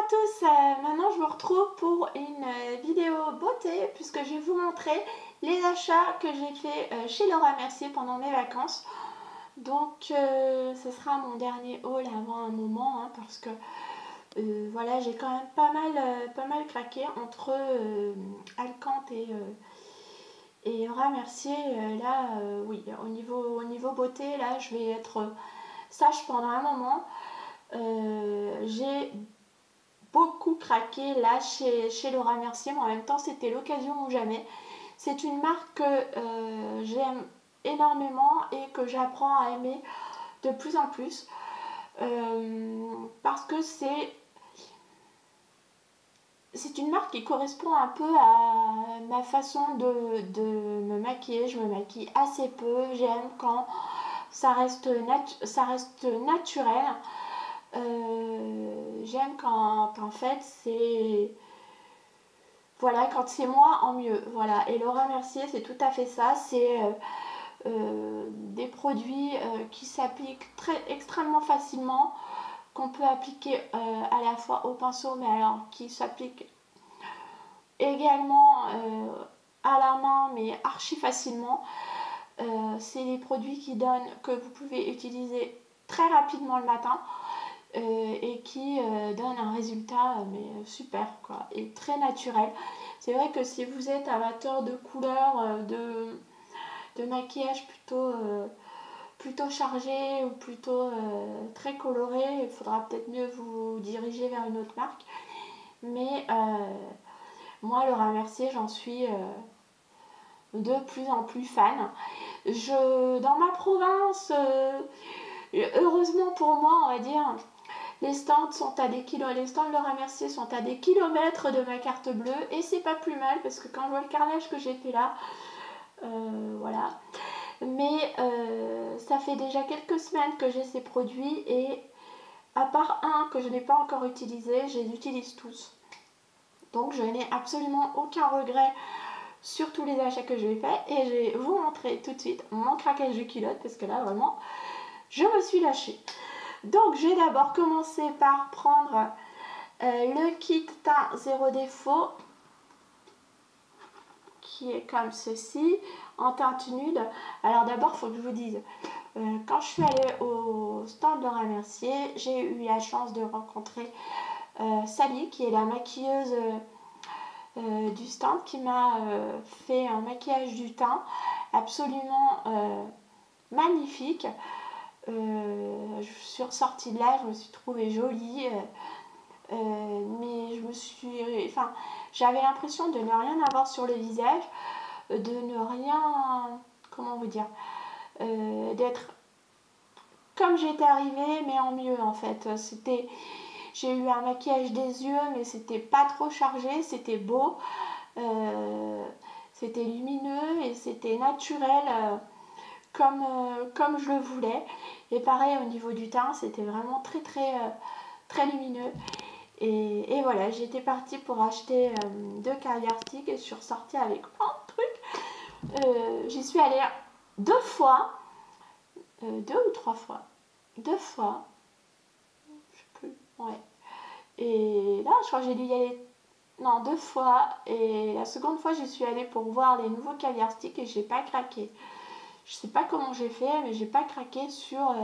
tous, maintenant je vous retrouve pour une vidéo beauté puisque je vais vous montrer les achats que j'ai fait chez Laura Mercier pendant mes vacances. Donc ce sera mon dernier haul avant un moment hein, parce que voilà, j'ai quand même pas mal craqué entre Alcante et Laura Mercier. Là oui, au niveau beauté, là je vais être sage pendant un moment. J'ai beaucoup craqué là chez Laura Mercier, mais en même temps c'était l'occasion ou jamais. C'est une marque que j'aime énormément et que j'apprends à aimer de plus en plus parce que c'est une marque qui correspond un peu à ma façon de me maquiller. Je me maquille assez peu, j'aime quand ça reste naturel. J'aime quand en fait c'est voilà, quand c'est moi en mieux, voilà. Et Laura Mercier c'est tout à fait ça, c'est des produits qui s'appliquent extrêmement facilement, qu'on peut appliquer à la fois au pinceau, mais alors qui s'appliquent également à la main, mais archi facilement. C'est des produits que vous pouvez utiliser très rapidement le matin et qui donnent un résultat mais super quoi, et très naturel. C'est vrai que si vous êtes amateur de couleurs, de maquillage plutôt chargé ou plutôt très coloré, il faudra peut-être mieux vous diriger vers une autre marque. Mais moi, Laura Mercier, j'en suis de plus en plus fan. Dans ma province, heureusement pour moi, on va dire, les stands de Laura Mercier sont à des kilomètres de ma carte bleue et c'est pas plus mal parce que quand je vois le carnage que j'ai fait là, voilà. Mais ça fait déjà quelques semaines que j'ai ces produits et à part un que je n'ai pas encore utilisé, je les utilise tous. Donc je n'ai absolument aucun regret sur tous les achats que j'ai faits et je vais vous montrer tout de suite mon craquage de culotte parce que là vraiment je me suis lâchée. Donc je vais d'abord commencer par prendre le kit teint zéro défaut qui est comme ceci, en teinte nude. Alors d'abord il faut que je vous dise, quand je suis allée au stand de Laura Mercier, j'ai eu la chance de rencontrer Sally qui est la maquilleuse du stand, qui m'a fait un maquillage du teint absolument magnifique. Je suis ressortie de là, je me suis trouvée jolie, mais j'avais l'impression de ne rien avoir sur le visage, de ne rien, comment vous dire, d'être comme j'étais arrivée mais en mieux en fait. J'ai eu un maquillage des yeux mais c'était pas trop chargé, c'était beau, c'était lumineux et c'était naturel, comme je le voulais. Et pareil au niveau du teint, c'était vraiment très lumineux. Et voilà, j'étais partie pour acheter 2 caviar sticks et je suis ressortie avec plein de trucs. J'y suis allée 2 fois, 2 ou 3 fois, 2 fois, je sais plus, ouais. Et là, je crois que j'ai dû y aller, non, 2 fois. Et la seconde fois, j'y suis allée pour voir les nouveaux caviar sticks et j'ai pas craqué. Je sais pas comment j'ai fait, mais j'ai pas craqué sur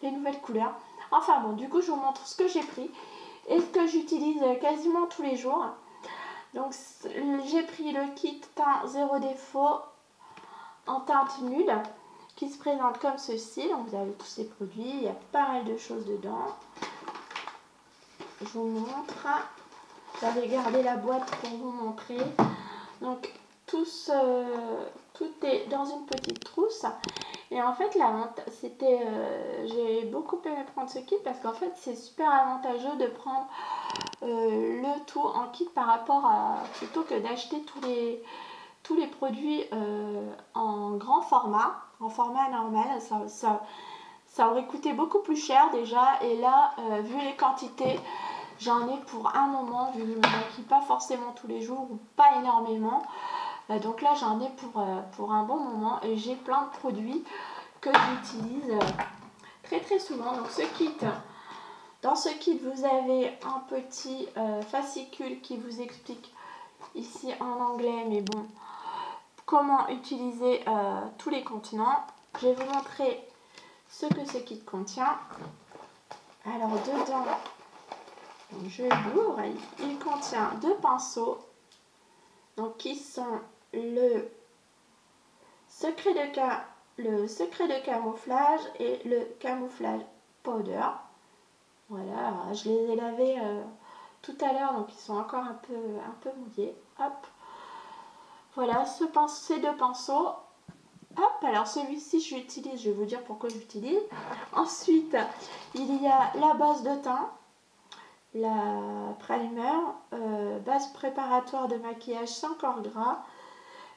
les nouvelles couleurs. Enfin bon, du coup, je vous montre ce que j'ai pris et ce que j'utilise quasiment tous les jours. Donc, j'ai pris le kit teint zéro défaut en teinte nude qui se présente comme ceci. Donc, vous avez tous ces produits, il y a pas mal de choses dedans. Je vous montre. J'avais gardé la boîte pour vous montrer. Donc, tout est dans une petite trousse. Et en fait, j'ai beaucoup aimé prendre ce kit parce qu'en fait, c'est super avantageux de prendre le tout en kit par rapport à, plutôt que d'acheter tous les produits en grand format, en format normal. Ça aurait coûté beaucoup plus cher déjà. Et là, vu les quantités, j'en ai pour un moment, vu que je ne me maquille pas forcément tous les jours ou pas énormément. Donc là, j'en ai pour un bon moment et j'ai plein de produits que j'utilise très souvent. Donc ce kit, Dans ce kit, vous avez un petit fascicule qui vous explique ici en anglais, mais bon, comment utiliser tous les contenants. Je vais vous montrer ce que ce kit contient. Alors dedans, je l'ouvre, il contient 2 pinceaux, donc qui sont le secret de camouflage et le camouflage powder. Voilà, je les ai lavés tout à l'heure, donc ils sont encore un peu mouillés. Hop, voilà ces 2 pinceaux. Hop, alors celui-ci j'utilise, je vais vous dire pourquoi j'utilise. Ensuite, il y a la base de teint, la primer, base préparatoire de maquillage sans corps gras.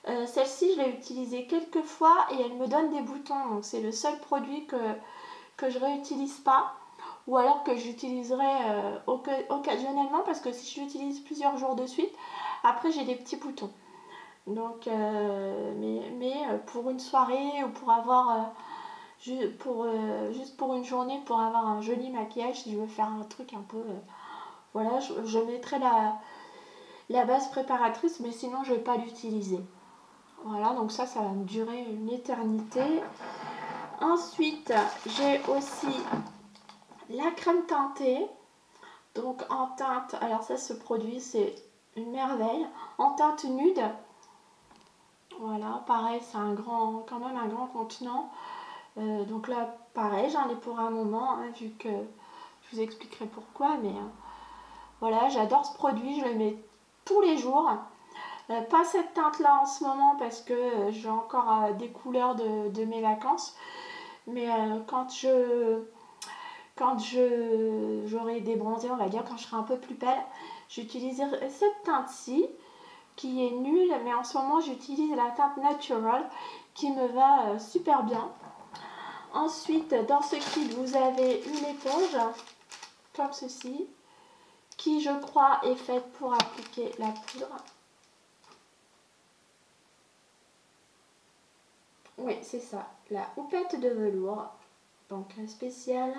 Celle-ci, je l'ai utilisée quelques fois et elle me donne des boutons, donc c'est le seul produit que je réutilise pas. Ou alors que j'utiliserai occasionnellement, parce que si j'utilise plusieurs jours de suite, après j'ai des petits boutons. Donc, pour une soirée ou pour avoir, juste pour une journée, pour avoir un joli maquillage, si je veux faire un truc un peu, voilà, je mettrai la base préparatrice, mais sinon je ne vais pas l'utiliser. Voilà, donc ça va me durer une éternité. Ensuite, j'ai aussi la crème teintée, donc en teinte, alors ça, ce produit c'est une merveille, en teinte nude. Voilà, pareil, c'est quand même un grand contenant. Donc là, pareil, j'en ai pour un moment, hein, vu que je vous expliquerai pourquoi, mais voilà, j'adore ce produit, je le mets tous les jours. Pas cette teinte là en ce moment parce que j'ai encore des couleurs de mes vacances, mais quand j'aurai débronzé, on va dire, quand je serai un peu plus belle, j'utiliserai cette teinte-ci qui est nulle, mais en ce moment j'utilise la teinte Natural qui me va super bien. Ensuite, dans ce kit, vous avez une éponge comme ceci qui, je crois, est faite pour appliquer la poudre. Oui, c'est ça, la houppette de velours, donc spéciale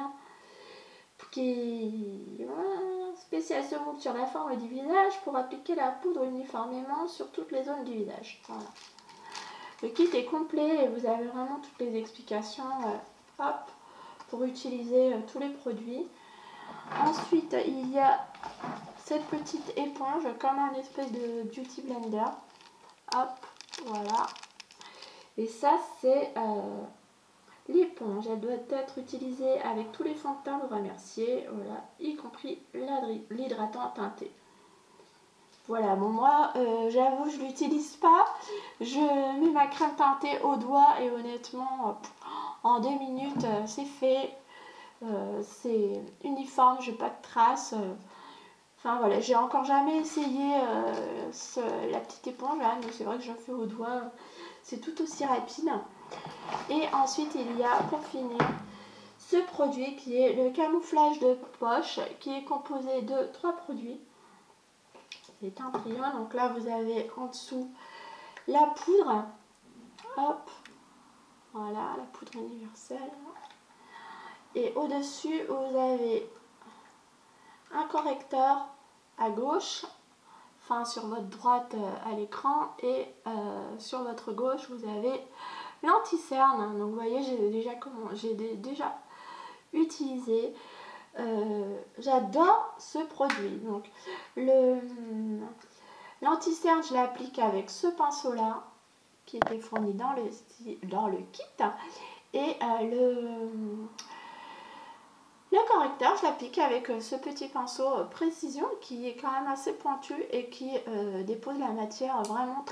spéciale se monte sur la forme du visage pour appliquer la poudre uniformément sur toutes les zones du visage. Voilà. Le kit est complet et vous avez vraiment toutes les explications hop, pour utiliser tous les produits. Ensuite, il y a cette petite éponge comme un espèce de beauty blender. Hop, voilà. Et ça, c'est l'éponge. Elle doit être utilisée avec tous les fonds de teint, vous remercier, voilà, y compris l'hydratant teinté. Voilà, bon moi, j'avoue, je l'utilise pas. Je mets ma crème teintée au doigt et honnêtement, en 2 minutes, c'est fait. C'est uniforme, j'ai pas de traces. Enfin voilà, j'ai encore jamais essayé la petite éponge là, mais c'est vrai que je le fais au doigt. C'est tout aussi rapide. Et ensuite, il y a, pour finir, ce produit qui est le camouflage de poche, qui est composé de 3 produits. C'est un triangle, donc là vous avez en dessous la poudre, hop, voilà, la poudre universelle. Et au-dessus, vous avez un correcteur à gauche, enfin sur votre droite à l'écran, et sur votre gauche, vous avez l'anti-cerne. Donc vous voyez, j'ai déjà utilisé. J'adore ce produit. Donc l'anti-cerne, je l'applique avec ce pinceau là qui était fourni dans le kit, et le correcteur, je l'applique avec ce petit pinceau précision qui est quand même assez pointu et qui dépose la matière vraiment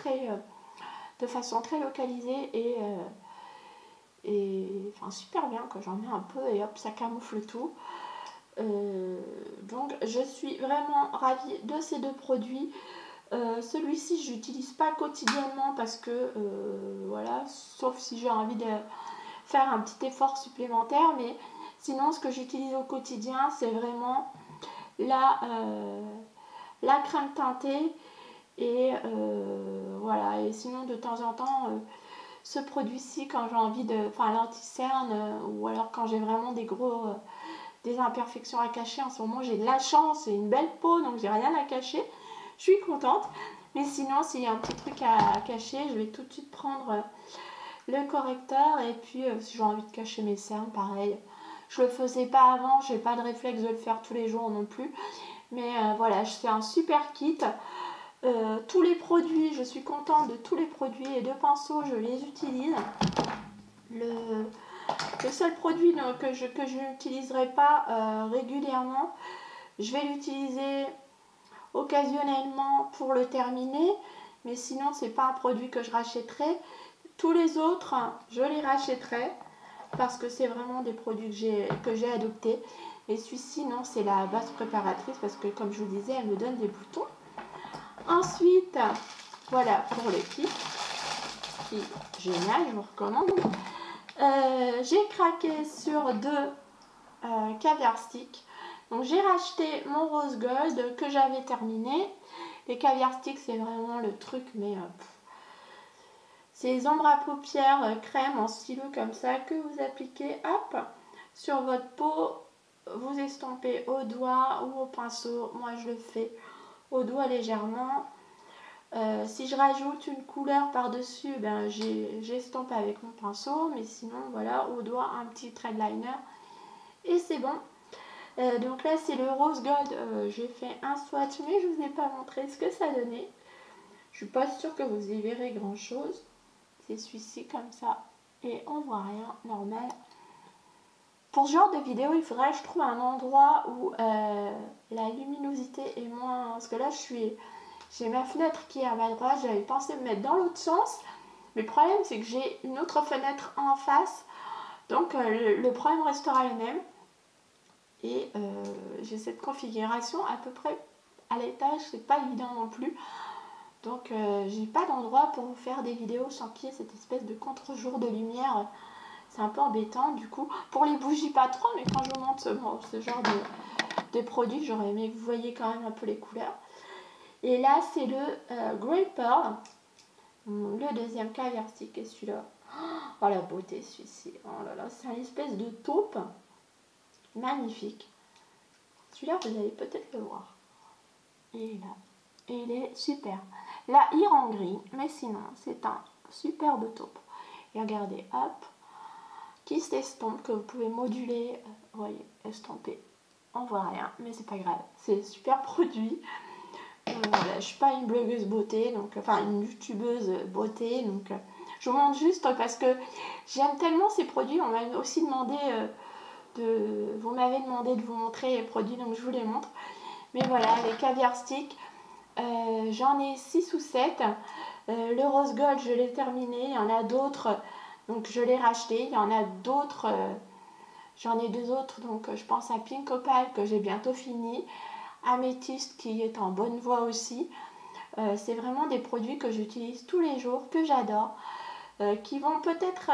de façon très localisée et enfin super bien, que j'en mets un peu et hop, ça camoufle tout. Donc je suis vraiment ravie de ces 2 produits. Celui-ci je l'utilise pas quotidiennement parce que voilà, sauf si j'ai envie de faire un petit effort supplémentaire, mais sinon ce que j'utilise au quotidien c'est vraiment la crème teintée et voilà. Et sinon de temps en temps ce produit-ci quand j'ai envie de, enfin l'anti-cerne ou alors quand j'ai vraiment des des imperfections à cacher. En ce moment, j'ai de la chance et une belle peau, donc j'ai rien à cacher. Je suis contente. Mais sinon, s'il y a un petit truc à cacher, je vais tout de suite prendre le correcteur. Et puis, si j'ai envie de cacher mes cernes, pareil. Je le faisais pas avant, j'ai pas de réflexe de le faire tous les jours non plus. Mais voilà, c'est un super kit. Tous les produits, je suis contente de tous les produits. Les 2 pinceaux, je les utilise. Le seul produit que je n'utiliserai pas régulièrement, je vais l'utiliser occasionnellement pour le terminer, mais sinon c'est pas un produit que je rachèterai. Tous les autres, je les rachèterai parce que c'est vraiment des produits que j'ai adoptés. Et celui-ci, non, c'est la base préparatrice parce que, comme je vous disais, elle me donne des boutons. Ensuite, voilà pour le kit, qui est génial, je vous recommande. J'ai craqué sur 2 caviar sticks. Donc j'ai racheté mon rose gold que j'avais terminé. Les caviar sticks, c'est vraiment le truc, mais c'est les ombres à paupières crème en stylo comme ça que vous appliquez, hop, sur votre peau. Vous estampez au doigt ou au pinceau. Moi, je le fais au doigt légèrement. Si je rajoute une couleur par-dessus, ben, j'estompe avec mon pinceau. Mais sinon, voilà, au doigt, un petit thread liner. Et c'est bon. Donc là, c'est le rose gold. J'ai fait un swatch, mais je ne vous ai pas montré ce que ça donnait. Je suis pas sûre que vous y verrez grand-chose. C'est celui-ci comme ça. Et on voit rien, normal. Pour ce genre de vidéo, il faudrait que je trouve un endroit où la luminosité est moins... Parce que là, j'ai ma fenêtre qui est à ma droite. J'avais pensé me mettre dans l'autre sens. Mais le problème, c'est que j'ai une autre fenêtre en face. Donc, le problème restera le même. Et j'ai cette configuration à peu près à l'étage. C'est pas évident non plus. Donc, j'ai pas d'endroit pour vous faire des vidéos sans qu'il y ait cette espèce de contre-jour de lumière. C'est un peu embêtant du coup. Pour les bougies pas trop, mais quand je vous montre ce genre de produits, j'aurais aimé que vous voyez quand même un peu les couleurs. Et là, c'est le Grey Pearl, le deuxième caviar stick, et celui-là. Oh la beauté celui-ci. Oh là là, c'est une espèce de taupe magnifique. Celui-là, vous allez peut-être le voir. Il est là. Et il est super. Là, il rend gris, mais sinon, c'est un superbe taupe. Et regardez, hop, qui s'estompe, que vous pouvez moduler, vous voyez, estomper. On voit rien, mais c'est pas grave, c'est super produit. Voilà, je suis pas une blogueuse beauté, donc enfin une youtubeuse beauté, donc je vous montre juste parce que j'aime tellement ces produits. On m'a aussi demandé vous m'avez demandé de vous montrer les produits, donc je vous les montre. Mais voilà, les caviar sticks, j'en ai 6 ou 7. Le rose gold, je l'ai terminé. Il y en a d'autres, donc je l'ai racheté. Il y en a d'autres, j'en ai 2 autres, donc je pense à Pink Opal que j'ai bientôt fini. Améthyste qui est en bonne voie aussi. C'est vraiment des produits que j'utilise tous les jours, que j'adore, qui vont peut-être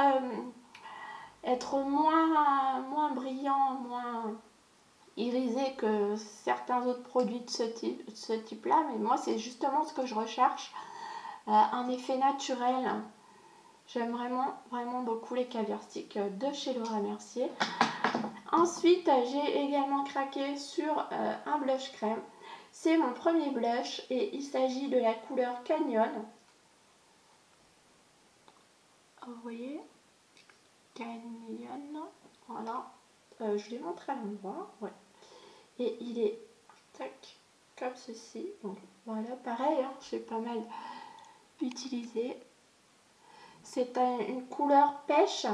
être moins brillants, moins irisés que certains autres produits de ce type-là, mais moi c'est justement ce que je recherche, un effet naturel. J'aime vraiment beaucoup les caviar sticks de chez Laura Mercier. Ensuite, j'ai également craqué sur un blush crème. C'est mon premier blush et il s'agit de la couleur Canyon. Vous voyez, Canyon, voilà. Je l'ai montré à l'endroit, ouais. Et il est tac, comme ceci. Donc voilà, pareil, hein, j'ai pas mal utilisé. C'est une couleur pêche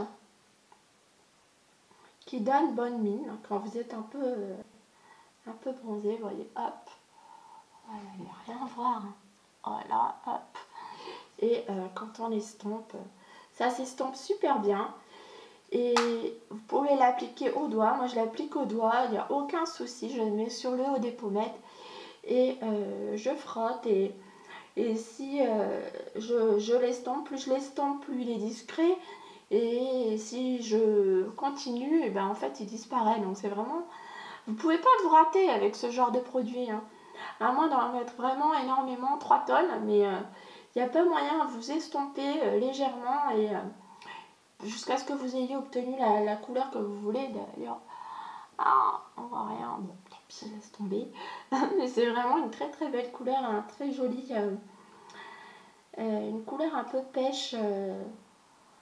qui donne bonne mine quand vous êtes un peu bronzé, vous voyez, hop. Voilà, il n'y a rien à voir. Hein. Voilà, hop. Et quand on estompe, ça s'estompe super bien. Et vous pouvez l'appliquer au doigt. Moi, je l'applique au doigt, il n'y a aucun souci. Je le mets sur le haut des pommettes et je frotte. Et si je l'estompe, plus je l'estompe, plus il est discret. Et si je continue, et ben en fait, il disparaît. Donc, c'est vraiment... Vous ne pouvez pas vous rater avec ce genre de produit. Hein. À moins d'en mettre vraiment énormément, 3 tonnes. Mais il n'y a pas moyen de vous estomper légèrement et... jusqu'à ce que vous ayez obtenu la couleur que vous voulez. D'ailleurs, Ah, on voit rien. Bon, tant pis, laisse tomber. Mais c'est vraiment une très très belle couleur, hein, très jolie. Une couleur un peu pêche,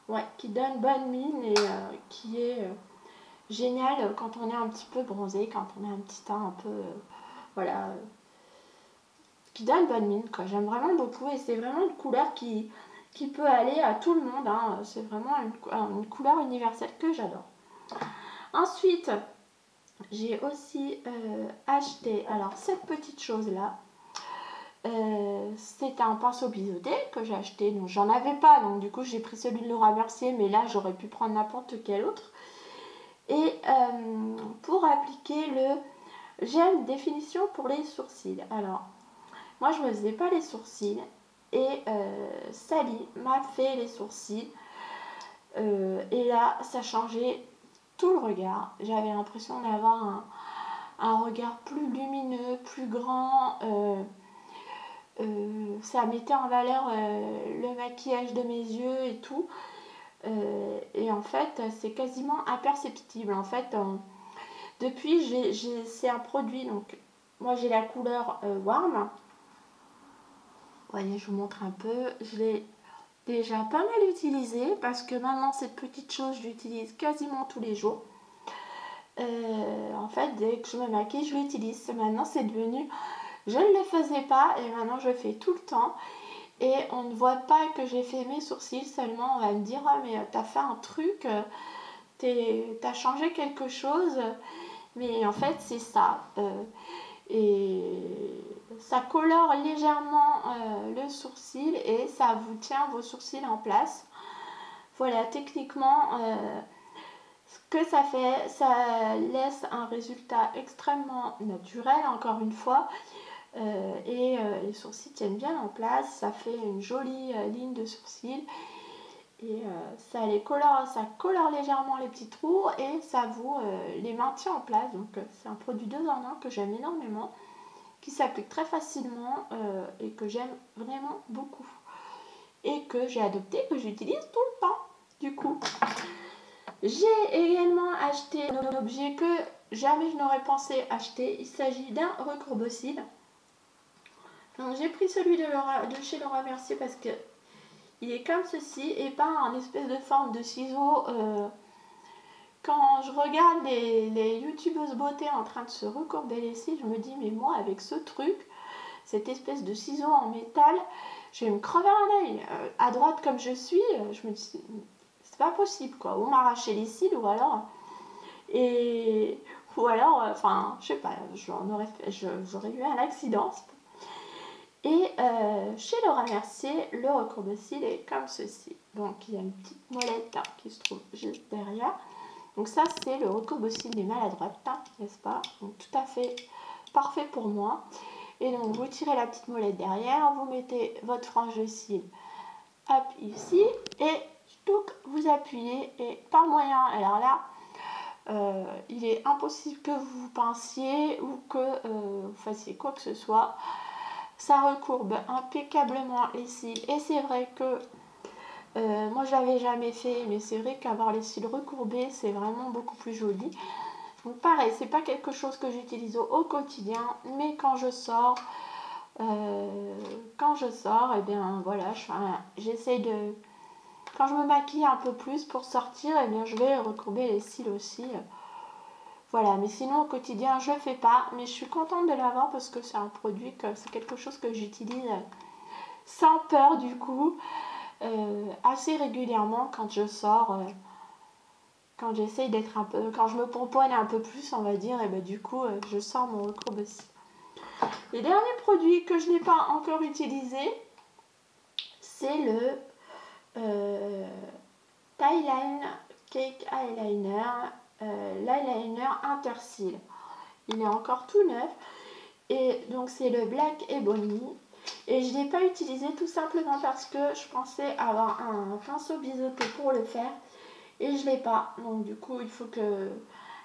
ouais, qui donne bonne mine et qui est géniale quand on est un petit peu bronzé, quand on a un petit teint un peu, voilà, qui donne bonne mine, quoi. J'aime vraiment beaucoup et c'est vraiment une couleur qui peut aller à tout le monde, hein. C'est vraiment une couleur universelle que j'adore. Ensuite, j'ai aussi acheté, alors cette petite chose là, c'est un pinceau biseauté que j'ai acheté, donc j'en avais pas, donc du coup j'ai pris celui de Laura Mercier, mais là j'aurais pu prendre n'importe quel autre. Et pour appliquer le gel définition pour les sourcils. Alors, moi je ne me faisais pas les sourcils et Sally m'a fait les sourcils et là ça changeait tout le regard. J'avais l'impression d'avoir un regard plus lumineux, plus grand. Ça mettait en valeur le maquillage de mes yeux et tout. Et en fait, c'est quasiment imperceptible. En fait, depuis, c'est un produit. Donc, moi, j'ai la couleur Warm. Vous voyez, je vous montre un peu. Je l'ai déjà pas mal utilisé parce que maintenant, cette petite chose, je l'utilise quasiment tous les jours. En fait, dès que je me maquille, je l'utilise. Maintenant, c'est devenu... Je ne le faisais pas et maintenant, je le fais tout le temps. Et on ne voit pas que j'ai fait mes sourcils, seulement on va me dire « Ah mais t'as fait un truc, t'as changé quelque chose ». Mais en fait c'est ça. Et ça colore légèrement le sourcil et ça vous tient vos sourcils en place. Voilà, techniquement, ce que ça fait, ça laisse un résultat extrêmement naturel, encore une fois. Et les sourcils tiennent bien en place, ça fait une jolie ligne de sourcils et ça colore légèrement les petits trous et ça vous les maintient en place. Donc c'est un produit 2 en 1 que j'aime énormément, qui s'applique très facilement et que j'aime vraiment beaucoup et que j'ai adopté, que j'utilise tout le temps du coup. J'ai également acheté un objet que jamais je n'aurais pensé acheter. Il s'agit d'un recourbe-cils. Donc j'ai pris celui de chez Laura Mercier parce que il est comme ceci et pas en espèce de forme de ciseau. Quand je regarde les youtubeuses beauté en train de se recourber les cils, je me dis mais moi avec ce truc, cette espèce de ciseau en métal, je vais me crever un œil. À droite comme je suis, je me dis c'est pas possible quoi. Ou m'arracher les cils ou alors enfin je sais pas, j'aurais eu un accident. Et chez Laura Mercier, le recourbe-cils est comme ceci. Donc il y a une petite molette qui se trouve juste derrière. Donc ça c'est le recourbe-cils des maladroites, n'est-ce pas? Donc tout à fait parfait pour moi. Et donc vous tirez la petite molette derrière, vous mettez votre frange de cils hop ici et donc vous appuyez et pas moyen. Alors là, il est impossible que vous pinciez ou que vous fassiez quoi que ce soit. Ça recourbe impeccablement les cils et c'est vrai que moi je l'avais jamais fait, mais c'est vrai qu'avoir les cils recourbés c'est vraiment beaucoup plus joli. Donc pareil, c'est pas quelque chose que j'utilise au quotidien, mais quand je sors, et bien voilà, j'essaye de, quand je me maquille un peu plus pour sortir, et bien je vais recourber les cils aussi. Voilà, mais sinon au quotidien je fais pas, mais je suis contente de l'avoir parce que c'est un produit, c'est quelque chose que j'utilise sans peur du coup, assez régulièrement quand je sors, quand j'essaye d'être un peu, quand je me pomponne un peu plus on va dire, et ben du coup je sors mon recourbe-cils. Les derniers produits que je n'ai pas encore utilisé, c'est le Thailand Cake Eyeliner, l'eyeliner intercils. Il est encore tout neuf et donc c'est le Black Ebony et je ne l'ai pas utilisé tout simplement parce que je pensais avoir un pinceau biseauté pour le faire et je ne l'ai pas. Donc du coup il faut que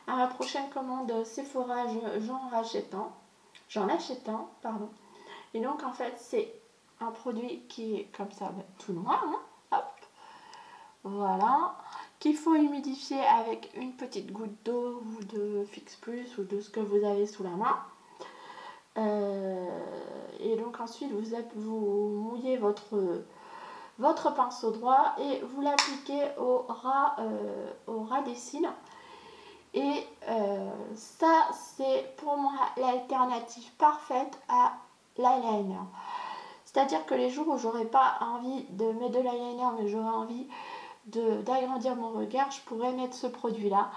à ma prochaine commande Sephora j'en achète un, pardon. Et donc en fait c'est un produit qui est comme ça, tout noir, hein, hop, voilà, qu'il faut humidifier avec une petite goutte d'eau ou de Fix Plus ou de ce que vous avez sous la main. Et donc ensuite vous mouillez votre pinceau droit et vous l'appliquez au ras des cils. Et ça, c'est pour moi l'alternative parfaite à l'eyeliner. C'est-à-dire que les jours où j'aurais pas envie de mettre de l'eyeliner, mais j'aurais envie d'agrandir mon regard, je pourrais mettre ce produit-là.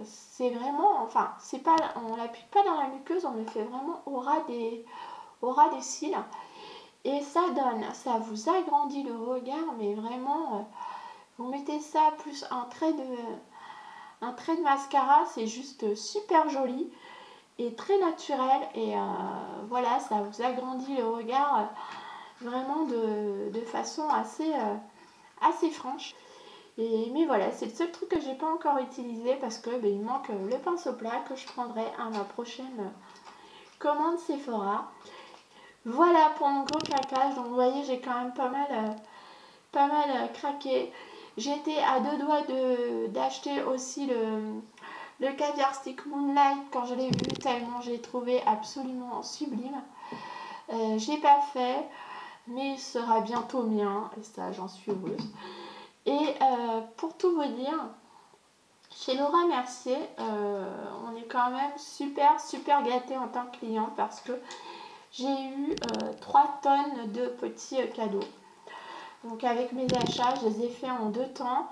C'est vraiment, enfin, c'est pas, on l'applique pas dans la muqueuse, on le fait vraiment au ras des cils. Et ça vous agrandit le regard, mais vraiment, vous mettez ça plus un trait de mascara, c'est juste super joli et très naturel. Et voilà, ça vous agrandit le regard vraiment de façon assez franche. Mais voilà, c'est le seul truc que j'ai pas encore utilisé parce que il manque le pinceau plat que je prendrai à ma prochaine commande Sephora. Voilà pour mon gros craquage. Donc vous voyez, j'ai quand même pas mal craqué. J'étais à 2 doigts d'acheter aussi le caviar stick Moonlight quand je l'ai vu, tellement j'ai trouvé absolument sublime. J'ai pas fait, mais il sera bientôt mien et ça j'en suis heureuse. Et pour tout vous dire, chez Laura Mercier, on est quand même super gâtés en tant que client parce que j'ai eu 3 tonnes de petits cadeaux. Donc avec mes achats, je les ai fait en 2 temps.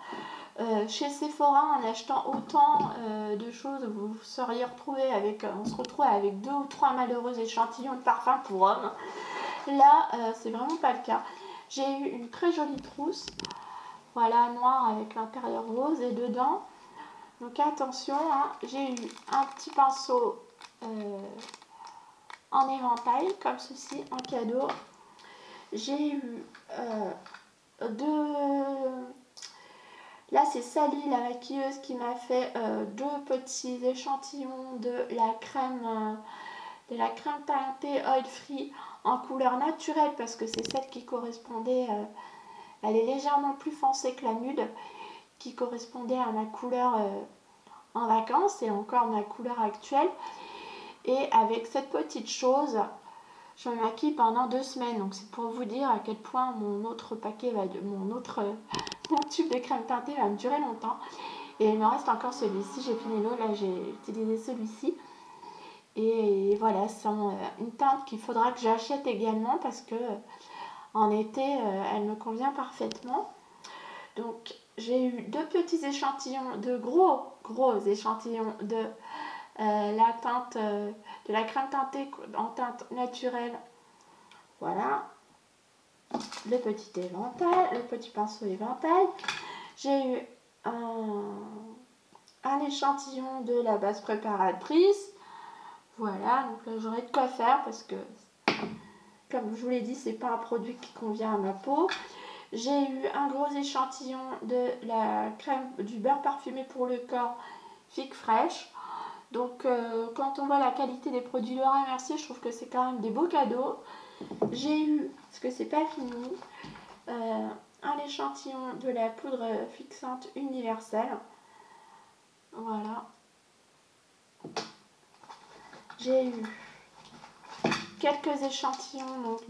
Chez Sephora, en achetant autant de choses, vous seriez retrouvé on se retrouve avec 2 ou 3 malheureux échantillons de parfum pour hommes. Là, c'est vraiment pas le cas. J'ai eu une très jolie trousse, voilà, noire avec l'intérieur rose et dedans. Donc attention, hein, j'ai eu un petit pinceau en éventail comme ceci en cadeau. J'ai eu là c'est Sally la maquilleuse qui m'a fait 2 petits échantillons de la crème teintée oil free en couleur naturelle parce que c'est celle qui correspondait, elle est légèrement plus foncée que la nude qui correspondait à ma couleur en vacances et encore ma couleur actuelle. Et avec cette petite chose, je me maquille pendant 2 semaines. Donc c'est pour vous dire à quel point mon autre paquet mon tube de crème teintée va me durer longtemps. Et il me reste encore celui-ci. J'ai fini l'eau, là j'ai utilisé celui-ci. Et voilà, c'est une teinte qu'il faudra que j'achète également parce que en été, elle me convient parfaitement. Donc j'ai eu 2 petits échantillons, de gros échantillons de la teinte de la crème teintée en teinte naturelle. Voilà, le petit pinceau éventail. J'ai eu un échantillon de la base préparatrice. Voilà, donc là j'aurai de quoi faire parce que comme je vous l'ai dit, c'est pas un produit qui convient à ma peau. J'ai eu un gros échantillon de la crème du beurre parfumé pour le corps Fig Fresh. Donc quand on voit la qualité des produits Laura Mercier, je trouve que c'est quand même des beaux cadeaux. J'ai eu, parce que c'est pas fini, un échantillon de la poudre fixante universelle. Voilà. J'ai eu quelques échantillons donc,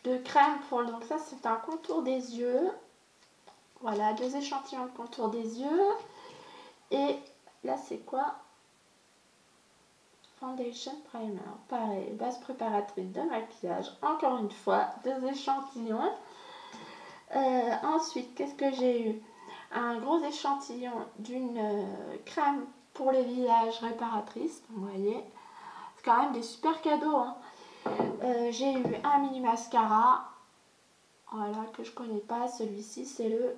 de crème pour, donc ça c'est un contour des yeux. Voilà, 2 échantillons de contour des yeux. Et là c'est quoi? Foundation Primer, pareil, base préparatrice de maquillage, encore une fois, 2 échantillons. Ensuite, qu'est-ce que j'ai eu? Un gros échantillon d'une crème pour le visage réparatrice, vous voyez, c'est quand même des super cadeaux, hein. J'ai eu un mini mascara, voilà, que je connais pas, celui-ci c'est le...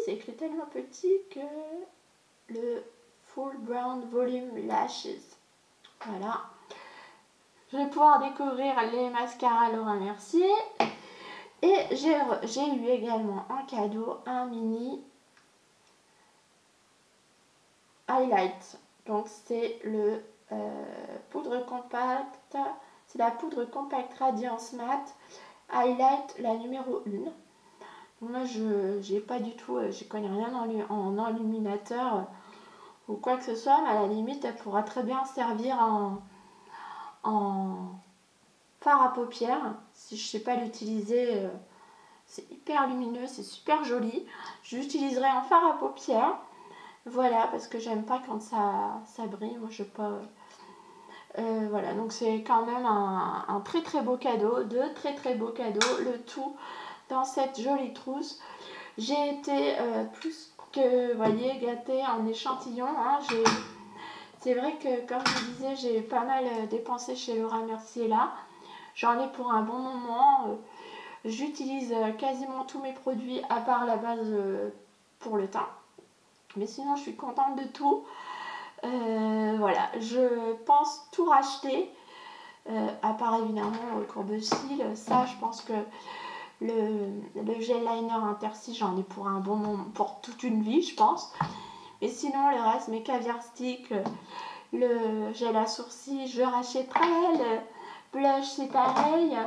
C'est écrit tellement petit que le Full Brown Volume Lashes. Voilà. Je vais pouvoir découvrir les mascaras Laura Mercier. Et j'ai eu également en cadeau un mini highlight. Donc c'est le poudre compacte. C'est la poudre compacte Radiance Matte Highlight, la numéro 1. Moi, je pas du tout, je connais rien en enluminateur ou quoi que ce soit, mais à la limite, elle pourra très bien servir en fard à paupières. Si je sais pas l'utiliser, c'est hyper lumineux, c'est super joli. Je l'utiliserai en fard à paupières. Voilà, parce que j'aime pas quand ça brille. Moi, je pas. Voilà, donc c'est quand même un très très beau cadeau, deux très très beaux cadeaux, le tout dans cette jolie trousse. J'ai été plus que, vous voyez, gâtée en échantillons. Hein. C'est vrai que, comme je vous disais, j'ai pas mal dépensé chez Laura Mercier là. J'en ai pour un bon moment. J'utilise quasiment tous mes produits à part la base pour le teint. Mais sinon, je suis contente de tout. Voilà, je pense tout racheter. À part évidemment courbe-cils. Ça, je pense que le gel liner intercil, j'en ai pour un bon moment, pour toute une vie, je pense. Et sinon, le reste, mes caviar sticks, le gel à sourcils, je rachèterai. Le blush, c'est pareil.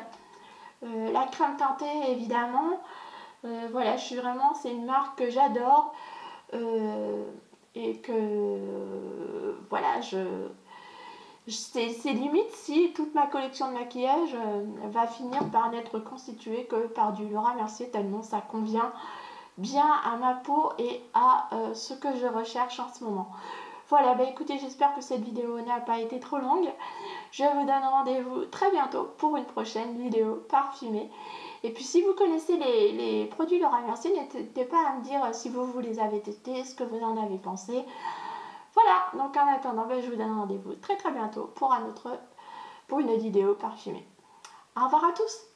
La crème teintée, évidemment. Voilà, je suis vraiment, c'est une marque que j'adore. Et que, voilà, c'est limite si toute ma collection de maquillage va finir par n'être constituée que par du Laura Mercier, tellement ça convient bien à ma peau et à ce que je recherche en ce moment. Voilà, bah écoutez, j'espère que cette vidéo n'a pas été trop longue. Je vous donne rendez-vous très bientôt pour une prochaine vidéo parfumée. Et puis si vous connaissez les produits Laura Mercier, n'hésitez pas à me dire si vous les avez testés, ce que vous en avez pensé. Voilà, donc en attendant, ben, je vous donne rendez-vous très très bientôt pour une vidéo parfumée. Au revoir à tous!